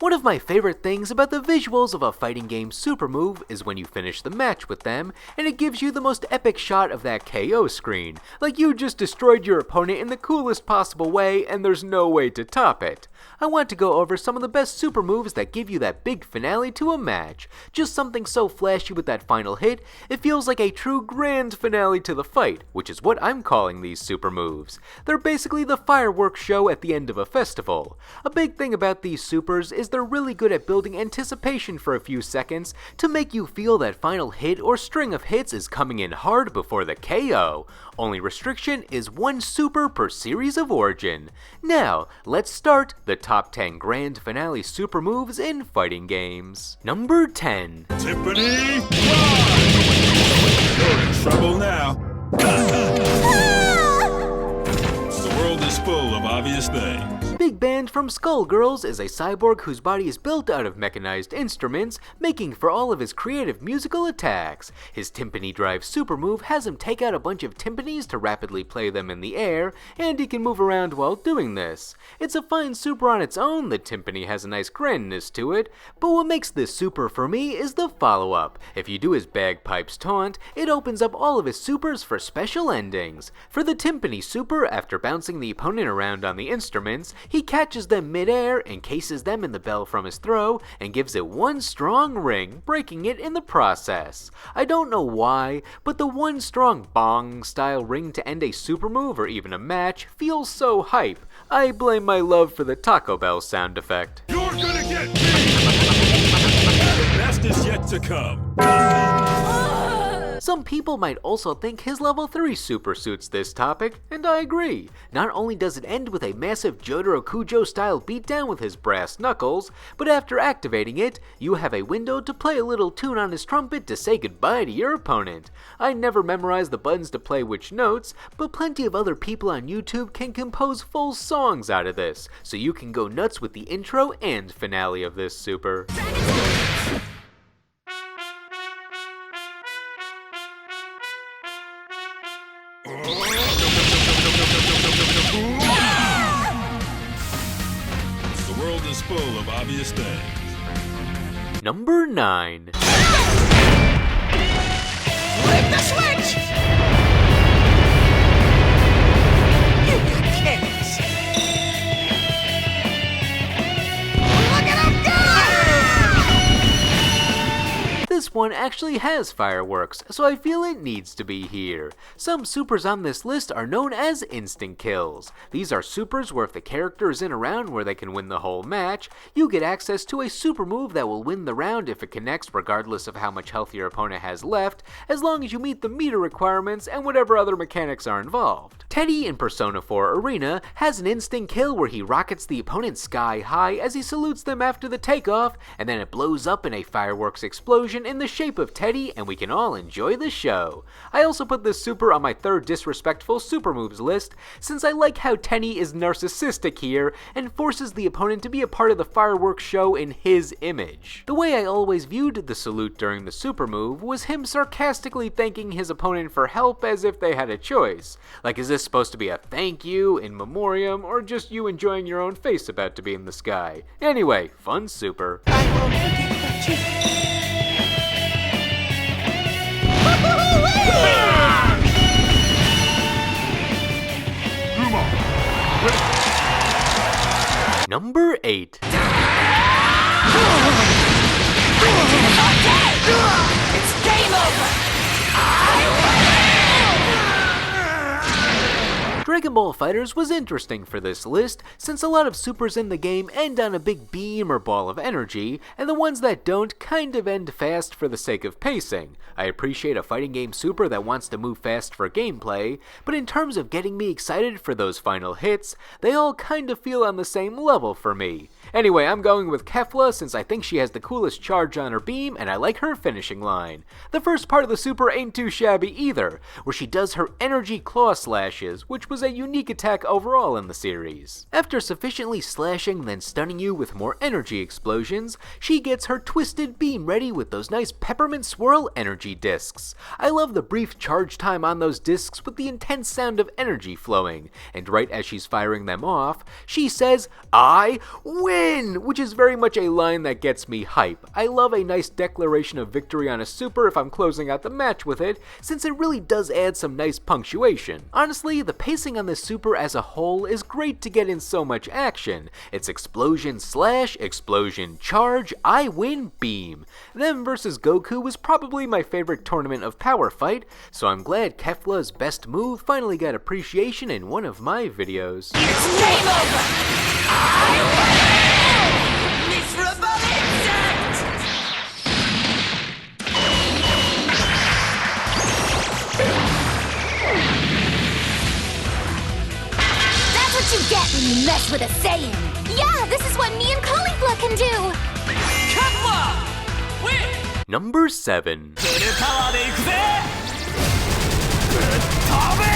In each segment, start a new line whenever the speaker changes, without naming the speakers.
One of my favorite things about the visuals of a fighting game super move is when you finish the match with them, and it gives you the most epic shot of that KO screen, like you just destroyed your opponent in the coolest possible way and there's no way to top it. I want to go over some of the best super moves that give you that big finale to a match. Just something so flashy with that final hit, it feels like a true grand finale to the fight, which is what I'm calling these super moves. They're basically the fireworks show at the end of a festival. A big thing about these supers is they're really good at building anticipation for a few seconds to make you feel that final hit or string of hits is coming in hard before the KO. Only restriction is one super per series of origin. Now, let's start the top 10 grand finale super moves in fighting games. Number 10.
Tiffany, you're in trouble now. The world is full of obvious things.
Big Band from Skullgirls is a cyborg whose body is built out of mechanized instruments, making for all of his creative musical attacks. His timpani drive super move has him take out a bunch of timpanis to rapidly play them in the air, and he can move around while doing this. It's a fine super on its own, the timpani has a nice grandness to it, but what makes this super for me is the follow-up. If you do his bagpipes taunt, it opens up all of his supers for special endings. For the timpani super, after bouncing the opponent around on the instruments, he catches them mid-air, encases them in the bell from his throw, and gives it one strong ring, breaking it in the process. I don't know why, but the one strong bong-style ring to end a super move or even a match feels so hype. I blame my love for the Taco Bell sound effect.
You're gonna get me! The best is yet to come.
Some people might also think his level 3 super suits this topic, and I agree. Not only does it end with a massive Jotaro Kujo style beatdown with his brass knuckles, but after activating it, you have a window to play a little tune on his trumpet to say goodbye to your opponent. I never memorized the buttons to play which notes, but plenty of other people on YouTube can compose full songs out of this, so you can go nuts with the intro and finale of this super.
The world is full of obvious things.
Number 9.
Flip the switch! You got kids! Look at him go!
This one actually has fireworks, so I feel it needs to be here. Some supers on this list are known as instant kills. These are supers where if the character is in a round where they can win the whole match, you get access to a super move that will win the round if it connects regardless of how much health your opponent has left, as long as you meet the meter requirements and whatever other mechanics are involved. Teddy in Persona 4 Arena has an instant kill where he rockets the opponent sky high as he salutes them after the takeoff, and then it blows up in a fireworks explosion in the shape of Teddy, and we can all enjoy the show. I also put this super on my third disrespectful super moves list, since I like how Teddy is narcissistic here and forces the opponent to be a part of the fireworks show in his image. The way I always viewed the salute during the super move was him sarcastically thanking his opponent for help as if they had a choice. Like, is this supposed to be a thank you, in memoriam, or just you enjoying your own face about to be in the sky? Anyway, fun super.
I won't forget about you.
Number 8.
It's game over!
Dragon Ball FighterZ was interesting for this list, since a lot of supers in the game end on a big beam or ball of energy, and the ones that don't kind of end fast for the sake of pacing. I appreciate a fighting game super that wants to move fast for gameplay, but in terms of getting me excited for those final hits, they all kind of feel on the same level for me. Anyway, I'm going with Kefla since I think she has the coolest charge on her beam and I like her finishing line. The first part of the super ain't too shabby either, where she does her energy claw slashes, which was a unique attack overall in the series. After sufficiently slashing then stunning you with more energy explosions, she gets her twisted beam ready with those nice peppermint swirl energy discs. I love the brief charge time on those discs with the intense sound of energy flowing, and right as she's firing them off, she says, "I win!" win! Which is very much a line that gets me hype. I love a nice declaration of victory on a super if I'm closing out the match with it, since it really does add some nice punctuation. Honestly, the pacing on this super as a whole is great to get in so much action. It's explosion slash explosion charge, I win beam. Them versus Goku was probably my favorite tournament of power fight, so I'm glad Kefla's best move finally got appreciation in one of my videos.
It's game over! I win! Miserable insect!
That's what you get when you mess with a Saiyan. Yeah, this is what me and Caulifla can do.
Kefla! Win!
Number 7.
フルパワーでいくぜ！ぶっ飛べ！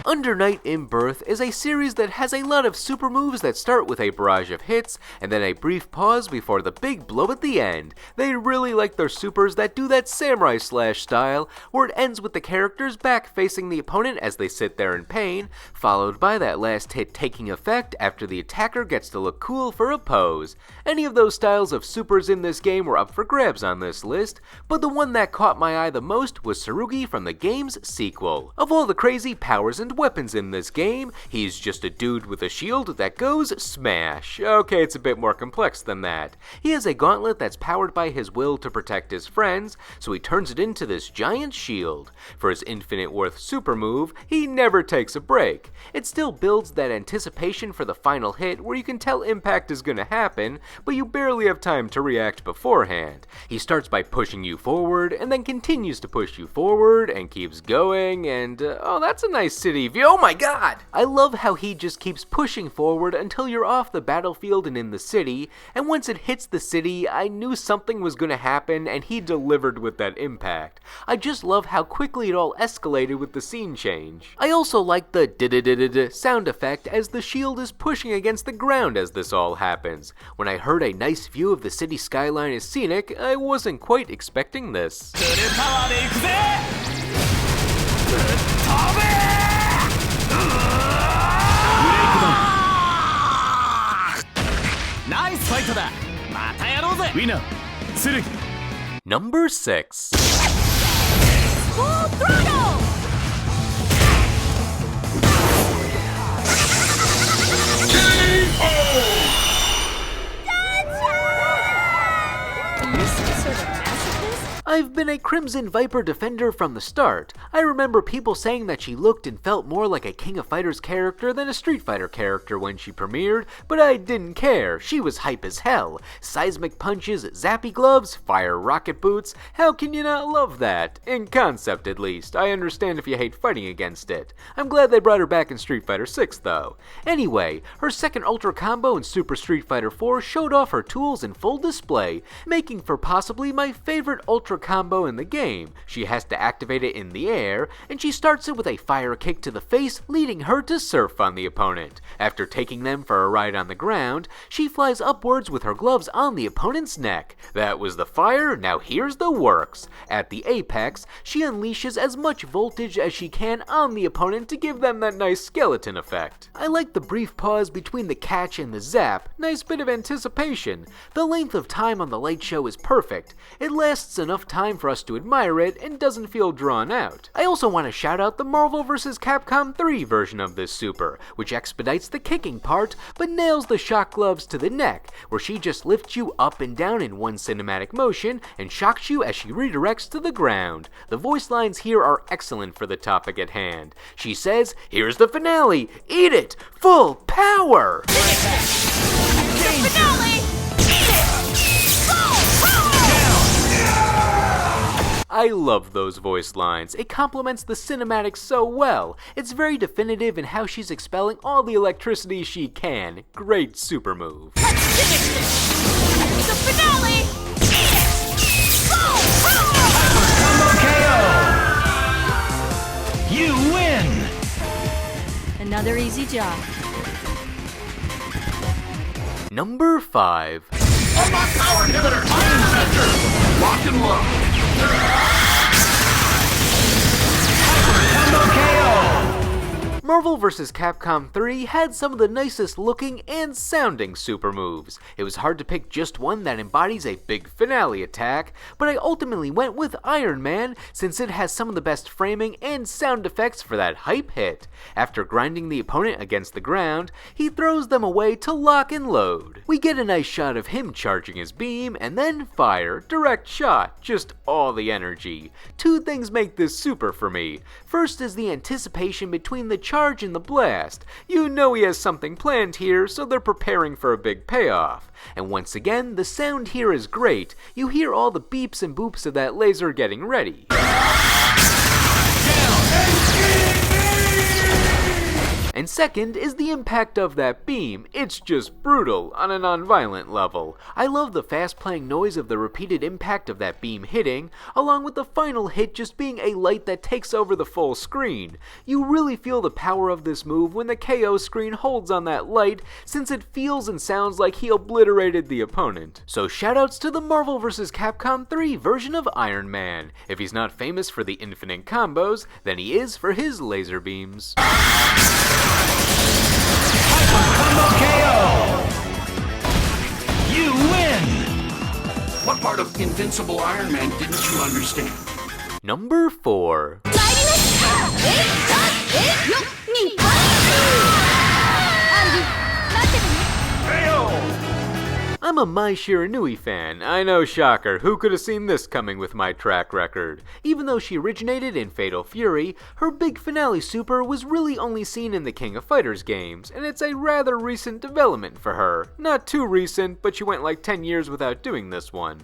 Under Night in Birth is a series that has a lot of super moves that start with a barrage of hits and then a brief pause before the big blow at the end. They really like their supers that do that samurai slash style, where it ends with the characters back facing the opponent as they sit there in pain, followed by that last hit taking effect after the attacker gets to look cool for a pose. Any of those styles of supers in this game were up for grabs on this list, but the one that caught my eye the most was Tsurugi from the game's sequel. Of all the crazy powers and weapons in this game, he's just a dude with a shield that goes smash. Okay, it's a bit more complex than that. He has a gauntlet that's powered by his will to protect his friends, so he turns it into this giant shield. For his infinite worth super move, he never takes a break. It still builds that anticipation for the final hit where you can tell impact is gonna happen, but you barely have time to react beforehand. He starts by pushing you forward, and then continues to push you forward, and keeps going, and oh, that's a nice city view. Oh my god! I love how he just keeps pushing forward until you're off the battlefield and in the city, and once it hits the city, I knew something was gonna happen, and he delivered with that impact. I just love how quickly it all escalated with the scene change. I also like the da-da-da-da-da sound effect as the shield is pushing against the ground as this all happens. When I heard a nice view of the city skyline is scenic, I wasn't quite expecting this.
フルパワーでいくぜ！ぶっ飛べ！ ナイスファイトだ！またやろうぜ！ウィナー、剣。
Number 6.
Full throttle! Are you some sort of masochist?
I've been a Crimson Viper defender from the start. I remember people saying that she looked and felt more like a King of Fighters character than a Street Fighter character when she premiered, but I didn't care. She was hype as hell. Seismic punches, zappy gloves, fire rocket boots. How can you not love that? In concept, at least. I understand if you hate fighting against it. I'm glad they brought her back in Street Fighter 6, though. Anyway, her second Ultra combo in Super Street Fighter 4 showed off her tools in full display, making for possibly my favorite Ultra combo in the game. She has to activate it in the air, and she starts it with a fire kick to the face, leading her to surf on the opponent. After taking them for a ride on the ground, she flies upwards with her gloves on the opponent's neck. That was the fire, now here's the works. At the apex, she unleashes as much voltage as she can on the opponent to give them that nice skeleton effect. I like the brief pause between the catch and the zap, nice bit of anticipation. The length of time on the light show is perfect. It lasts enough time for us to admire it and doesn't feel drawn out. I also want to shout out the Marvel vs. Capcom 3 version of this super, which expedites the kicking part, but nails the shock gloves to the neck, where she just lifts you up and down in one cinematic motion and shocks you as she redirects to the ground. The voice lines here are excellent for the topic at hand. She says, "Here's the finale, eat it, full power!"
The finale! Eat it! Full power!
I love those voice lines. It complements the cinematics so well. It's very definitive in how she's expelling all the electricity she can. Great super move.
Let's finish this! The finale! Eat it! Full power!
KO! You win!
Another easy job.
Number 5.
Unlock power inhibitor! Iron Center! Lock and load!
Marvel vs. Capcom 3 had some of the nicest looking and sounding super moves. It was hard to pick just one that embodies a big finale attack, but I ultimately went with Iron Man since it has some of the best framing and sound effects for that hype hit. After grinding the opponent against the ground, he throws them away to lock and load. We get a nice shot of him charging his beam and then fire, direct shot, just all the energy. Two things make this super for me. First is the anticipation between the charge and the blast. You know he has something planned here, so they're preparing for a big payoff. And once again, the sound here is great. You hear all the beeps and boops of that laser getting ready. And second is the impact of that beam. It's just brutal on a non-violent level. I love the fast-playing noise of the repeated impact of that beam hitting, along with the final hit just being a light that takes over the full screen. You really feel the power of this move when the KO screen holds on that light, since it feels and sounds like he obliterated the opponent. So shoutouts to the Marvel vs. Capcom 3 version of Iron Man. If he's not famous for the infinite combos, then he is for his laser beams.
Combo KO! You win!
What part of Invincible Iron Man didn't you understand?
Number 4. I'm a Mai Shiranui fan. I know, shocker, who could have seen this coming with my track record? Even though she originated in Fatal Fury, her big finale super was really only seen in the King of Fighters games, and it's a rather recent development for her. Not too recent, but she went like 10 years without doing this one.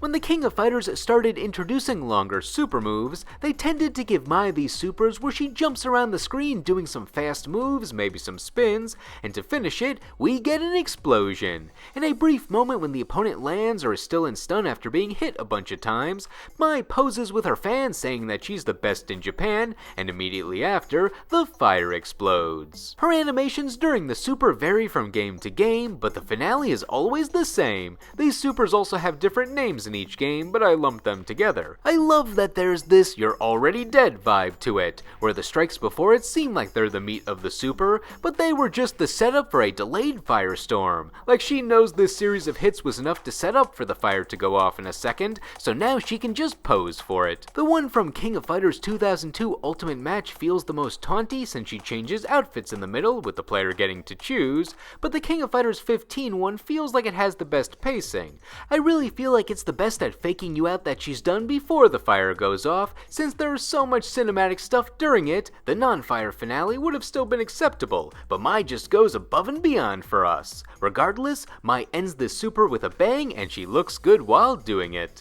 When the King of Fighters started introducing longer super moves, they tended to give Mai these supers where she jumps around the screen doing some fast moves, maybe some spins, and to finish it, we get an explosion. In a brief moment when the opponent lands or is still in stun after being hit a bunch of times, Mai poses with her fans saying that she's the best in Japan, and immediately after, the fire explodes. Her animations during the super vary from game to game, but the finale is always the same. These supers also have different names in each game, but I lumped them together. I love that there's this "you're already dead" vibe to it, where the strikes before it seem like they're the meat of the super, but they were just the setup for a delayed firestorm. Like she knows this series of hits was enough to set up for the fire to go off in a second, so now she can just pose for it. The one from King of Fighters 2002 Ultimate Match feels the most taunty since she changes outfits in the middle, with the player getting to choose, but the King of Fighters 15 one feels like it has the best pacing. I really feel like it's the best at faking you out that she's done before the fire goes off. Since there is so much cinematic stuff during it, the non-fire finale would have still been acceptable, but Mai just goes above and beyond for us. Regardless, Mai ends this super with a bang and she looks good while doing it.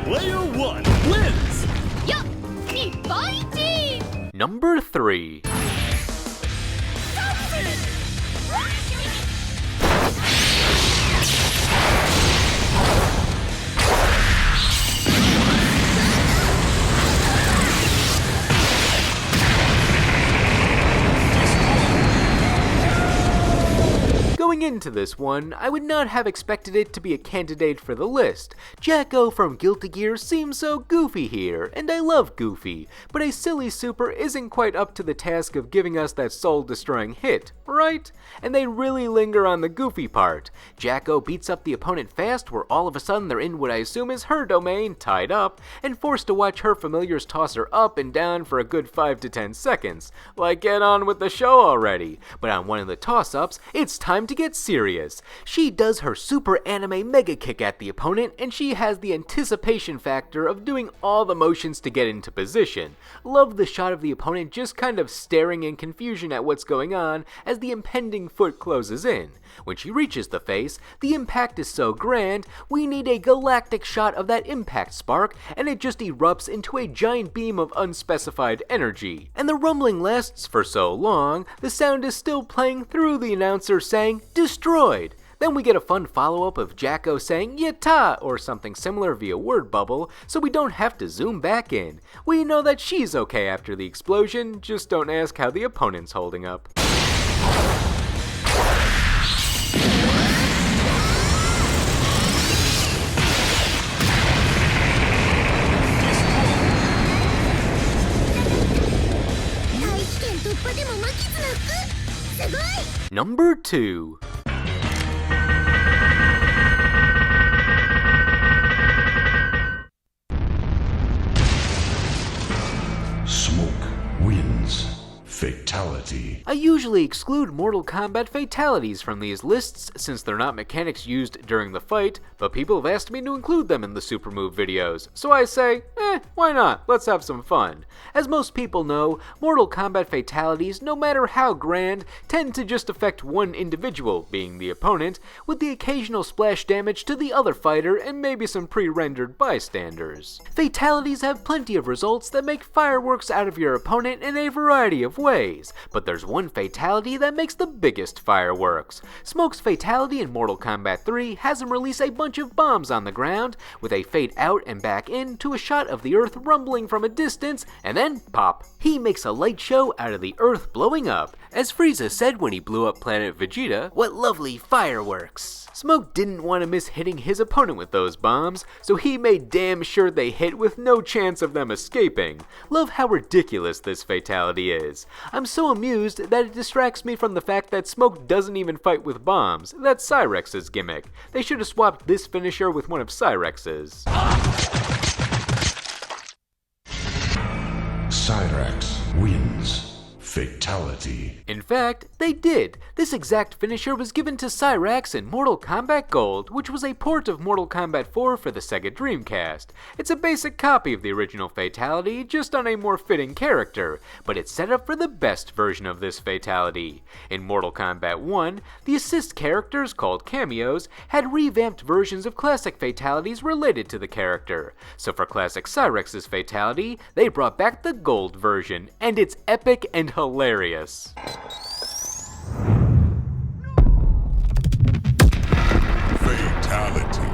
Player 1 wins!
Number 3. Going into this one, I would not have expected it to be a candidate for the list. Jacko from Guilty Gear seems so goofy here, and I love Goofy, but a silly super isn't quite up to the task of giving us that soul-destroying hit, right? And they really linger on the goofy part. Jacko beats up the opponent fast, where all of a sudden they're in what I assume is her domain, tied up, and forced to watch her familiars toss her up and down for a good 5 to 10 seconds. Like, get on with the show already. But on one of the toss-ups, it's time to get serious. She does her super anime mega kick at the opponent, and she has the anticipation factor of doing all the motions to get into position. Love the shot of the opponent just kind of staring in confusion at what's going on as the impending foot closes in. When she reaches the face, the impact is so grand, we need a galactic shot of that impact spark, and it just erupts into a giant beam of unspecified energy. And the rumbling lasts for so long, the sound is still playing through the announcer saying, "Destroyed." Then we get a fun follow-up of Jacko saying "Yatta" or something similar via word bubble, so we don't have to zoom back in. We know that she's okay after the explosion, just don't ask how the opponent's holding up. Number 2.
Smoke wins. Fatality.
I usually exclude Mortal Kombat fatalities from these lists since they're not mechanics used during the fight, but people have asked me to include them in the Super Move videos, so I say, why not? Let's have some fun. As most people know, Mortal Kombat fatalities, no matter how grand, tend to just affect one individual, being the opponent, with the occasional splash damage to the other fighter and maybe some pre-rendered bystanders. Fatalities have plenty of results that make fireworks out of your opponent in a variety of ways, but there's one fatality that makes the biggest fireworks. Smoke's fatality in Mortal Kombat 3 has him release a bunch of bombs on the ground, with a fade out and back in to a shot of the earth rumbling from a distance, and then pop. He makes a light show out of the earth blowing up. As Frieza said when he blew up planet Vegeta, "What lovely fireworks." Smoke didn't want to miss hitting his opponent with those bombs, so he made damn sure they hit with no chance of them escaping. Love how ridiculous this fatality is. I'm so amused that it distracts me from the fact that Smoke doesn't even fight with bombs. That's Cyrex's gimmick. They should have swapped this finisher with one of Cyrex's.
Cyrax wins. Fatality.
In fact, they did. This exact finisher was given to Cyrax in Mortal Kombat Gold, which was a port of Mortal Kombat 4 for the Sega Dreamcast. It's a basic copy of the original fatality, just on a more fitting character, but it's set up for the best version of this fatality. In Mortal Kombat 1, the assist characters, called cameos, had revamped versions of classic fatalities related to the character. So for classic Cyrex's fatality, they brought back the Gold version, and it's epic and hilarious.
Fatality.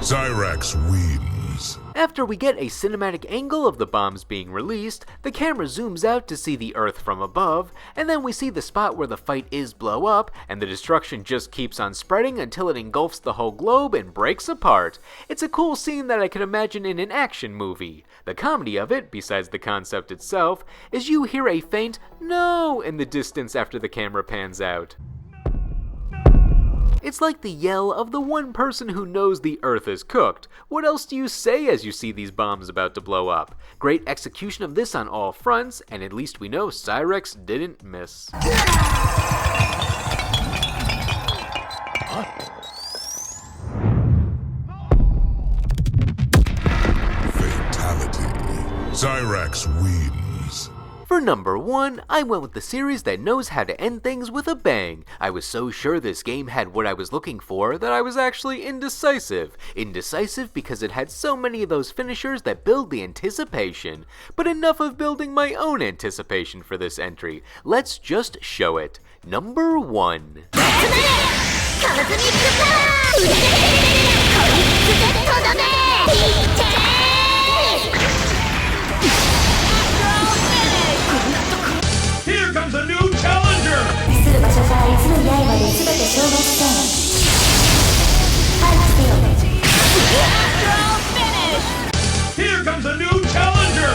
Cyrax wins.
After we get a cinematic angle of the bombs being released, the camera zooms out to see the Earth from above, and then we see the spot where the fight is blow up, and the destruction just keeps on spreading until it engulfs the whole globe and breaks apart. It's a cool scene that I could imagine in an action movie. The comedy of it, besides the concept itself, is you hear a faint "no" in the distance after the camera pans out. It's like the yell of the one person who knows the Earth is cooked. What else do you say as you see these bombs about to blow up? Great execution of this on all fronts, and at least we know Cyrax didn't miss.
Fatality. Cyrax wins.
For number 1, I went with the series that knows how to end things with a bang. I was so sure this game had what I was looking for that I was actually indecisive. Indecisive because it had so many of those finishers that build the anticipation. But enough of building my own anticipation for this entry. Let's just show it. Number 1.
Here comes a new challenger! Here comes a new challenger!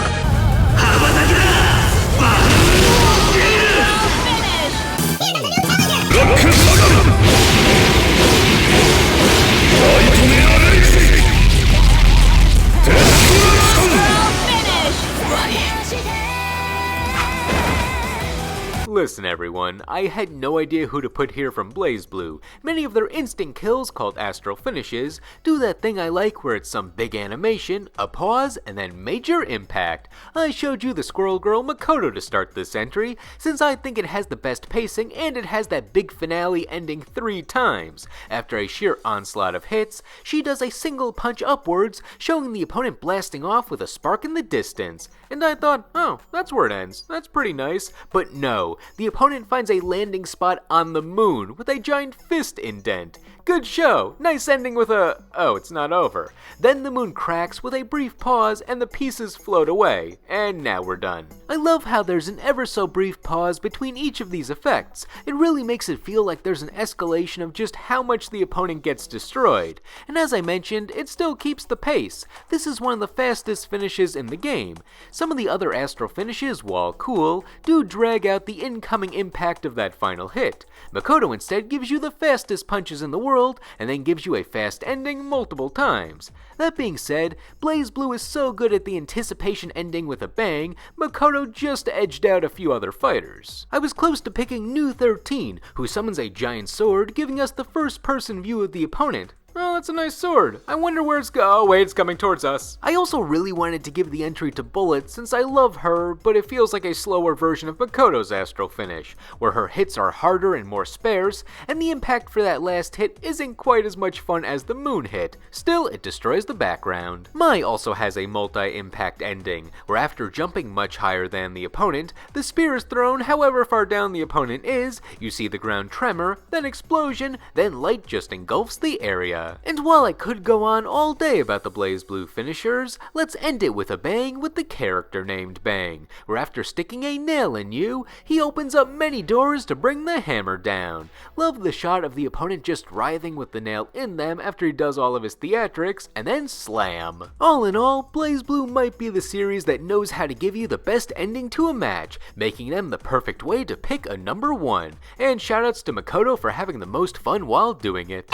Listen everyone, I had no idea who to put here from BlazBlue. Many of their instant kills, called astral finishes, do that thing I like where it's some big animation, a pause, and then major impact. I showed you the Squirrel Girl Makoto to start this entry, since I think it has the best pacing and it has that big finale ending 3 times. After a sheer onslaught of hits, she does a single punch upwards, showing the opponent blasting off with a spark in the distance. And I thought, oh, that's where it ends. That's pretty nice. But no, the opponent finds a landing spot on the moon with a giant fist indent. Good show, nice ending with a, oh, it's not over. Then the moon cracks with a brief pause and the pieces float away, and now we're done. I love how there's an ever so brief pause between each of these effects. It really makes it feel like there's an escalation of just how much the opponent gets destroyed. And as I mentioned, it still keeps the pace. This is one of the fastest finishes in the game. Some of the other Astral finishes, while cool, do drag out the incoming impact of that final hit. Makoto instead gives you the fastest punches in the world, and then gives you a fast ending multiple times. That being said, BlazBlue is so good at the anticipation ending with a bang, Makoto just edged out a few other fighters. I was close to picking New 13, who summons a giant sword, giving us the first-person view of the opponent. Oh, that's a nice sword. I wonder where it's oh wait, it's coming towards us. I also really wanted to give the entry to Bullet since I love her, but it feels like a slower version of Makoto's Astral finish, where her hits are harder and more sparse, and the impact for that last hit isn't quite as much fun as the moon hit. Still, it destroys the background. Mai also has a multi-impact ending, where after jumping much higher than the opponent, the spear is thrown however far down the opponent is, you see the ground tremor, then explosion, then light just engulfs the area. And while I could go on all day about the BlazBlue finishers, let's end it with a bang with the character named Bang, where after sticking a nail in you, he opens up many doors to bring the hammer down. Love the shot of the opponent just writhing with the nail in them after he does all of his theatrics, and then slam. All in all, BlazBlue might be the series that knows how to give you the best ending to a match, making them the perfect way to pick a number one. And shoutouts to Makoto for having the most fun while doing it.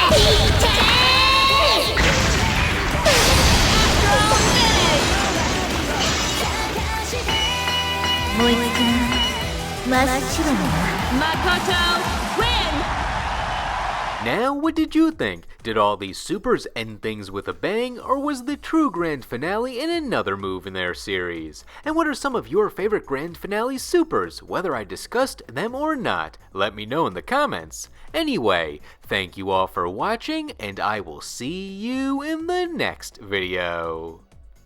Makoto win!
Now, what did you think? Did all these supers end things with a bang, or was the true grand finale in another move in their series? And what are some of your favorite grand finale supers, whether I discussed them or not? Let me know in the comments. Anyway, thank you all for watching, and I will see you in the next video.